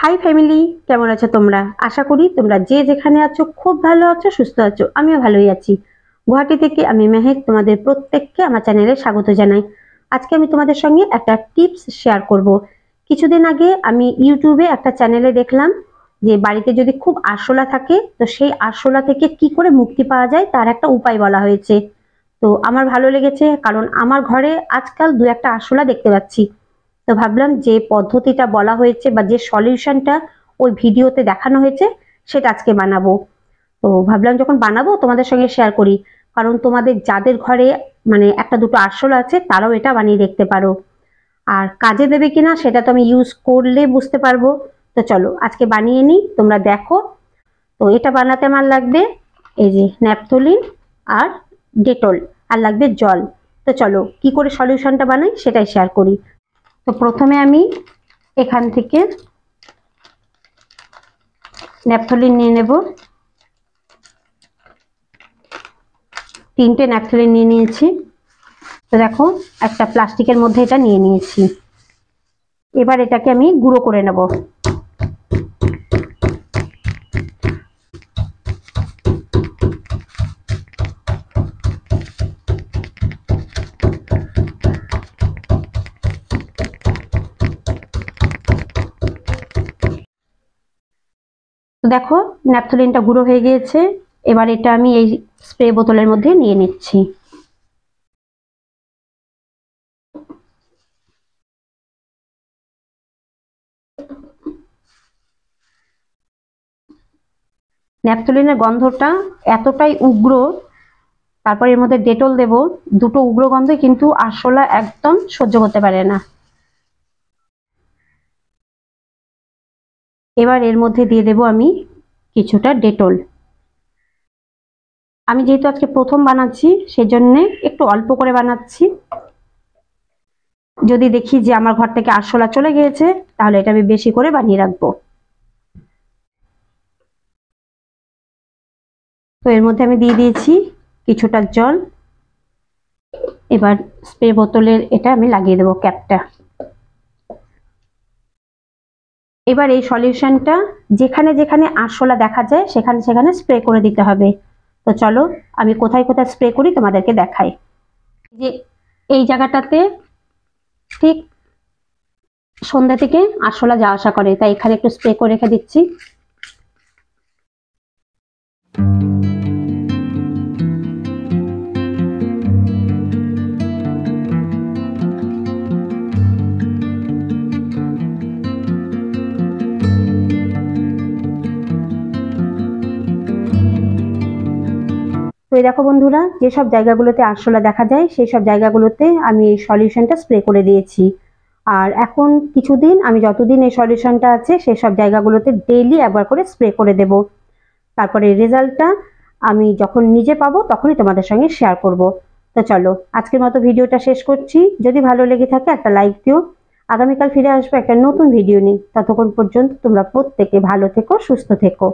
High family, কেমন আছো তোমরা? আশা করি তোমরা যে যেখানে আছো খুব ভালো আছো, সুস্থ আছো। আমিও ভালোই আছি। গুয়াহাটি থেকে আমি মেহেক তোমাদের প্রত্যেককে আমার চ্যানেলে স্বাগত জানাই। আজকে আমি তোমাদের সঙ্গে একটা টিপস শেয়ার করব। কিছুদিন আগে আমি ইউটিউবে একটা চ্যানেলে দেখলাম যে বাড়িতে যদি খুব আরশোলা থাকে তো সেই আরশোলা থেকে কি করে মুক্তি পাওয়া যায় তার একটা উপায় বলা হয়েছে। তো আমার ভালো লেগেছে, কারণ আমার ঘরে আজকাল দু একটা আরশোলা দেখতে পাচ্ছি। তো ভাবলাম যে পদ্ধতিটা বলা হয়েছে বা যে সলিউশনটা ওই ভিডিওতে দেখানো হয়েছে সেটা আজকে বানাবো। তো ভাবলাম যখন বানাবো তোমাদের সঙ্গে শেয়ার করি, কারণ তোমাদের যাদের ঘরে মানে একটা দুটো আরশোলা আছে তারাও এটা বানিয়ে দেখতে পারো। আর কাজে দেবে কিনা সেটা তো আমি ইউজ করলে বুঝতে পারবো। তো চলো আজকে বানিয়ে নিই, তোমরা দেখো। তো এটা বানাতে আমার লাগবে এই যে ন্যাপথলিন আর ডেটল, আর লাগবে জল। তো চলো কি করে সলিউশনটা বানাই সেটাই শেয়ার করি। তো প্রথমে আমি এখান থেকে ন্যাপথলিন নিয়ে নেব। 3টে ন্যাপথলিন নিয়ে নিয়েছি। তো দেখো একটা প্লাস্টিকের মধ্যে এটা নিয়ে নিয়েছি। এবার এটাকে আমি গুঁড়ো করে নেব। তো দেখো ন্যাপথলিনটা গুঁড়ো হয়ে গিয়েছে। এবার এটা আমি এই স্প্রে বোতলের মধ্যে নিয়ে নিচ্ছি। ন্যাপথলিনের গন্ধটা এতটাই উগ্র, তারপর এর মধ্যে ডেটল দেব। দুটো উগ্র গন্ধে কিন্তু আরশোলা একদম সহ্য করতে পারে না। এবার এর মধ্যে দিয়ে দেব আমি কিছুটা ডেটল। আমি যেহেতু আজকে প্রথম বানাচ্ছি সেজন্য একটু অল্প করে বানাচ্ছি। যদি দেখি যে আমার ঘর থেকে আরশোলা চলে গিয়েছে তাহলে এটা আমি বেশি করে বানিয়ে রাখবো। তো এর মধ্যে আমি দিয়ে দিয়েছি কিছুটা জল। এবার স্প্রে বোতলের এটা আমি লাগিয়ে দেবো ক্যাপটা। এবার এই সলিউশনটা যেখানে যেখানে আরশোলা দেখা যায় সেখানে সেখানে স্প্রে করে দিতে হবে। তো চলো আমি কোথায় কোথায় স্প্রে করি তোমাদেরকে দেখাই। যে এই জায়গাটাতে ঠিক সন্ধ্যা থেকে আরশোলা যাওয়া আসা করে, তাই এখানে একটু স্প্রে করে রেখে দিচ্ছি। তো এই দেখো বন্ধুরা, যেসব জায়গাগুলোতে আরশোলা দেখা যায় সেই সব জায়গাগুলোতে আমি এই সলিউশনটা স্প্রে করে দিয়েছি। আর এখন কিছুদিন আমি যতদিন এই সলিউশনটা আছে সেই সব জায়গাগুলোতে ডেইলি একবার করে স্প্রে করে দেব। তারপরে রেজাল্টটা আমি যখন নিজে পাবো তখনই তোমাদের সঙ্গে শেয়ার করব। তো চলো আজকের মতো ভিডিওটা শেষ করছি। যদি ভালো লেগে থাকে একটা লাইক দিও। আগামীকাল ফিরে আসবো একটা নতুন ভিডিও নিয়ে। ততক্ষণ পর্যন্ত তোমরা প্রত্যেকে ভালো থেকো, সুস্থ থেকো।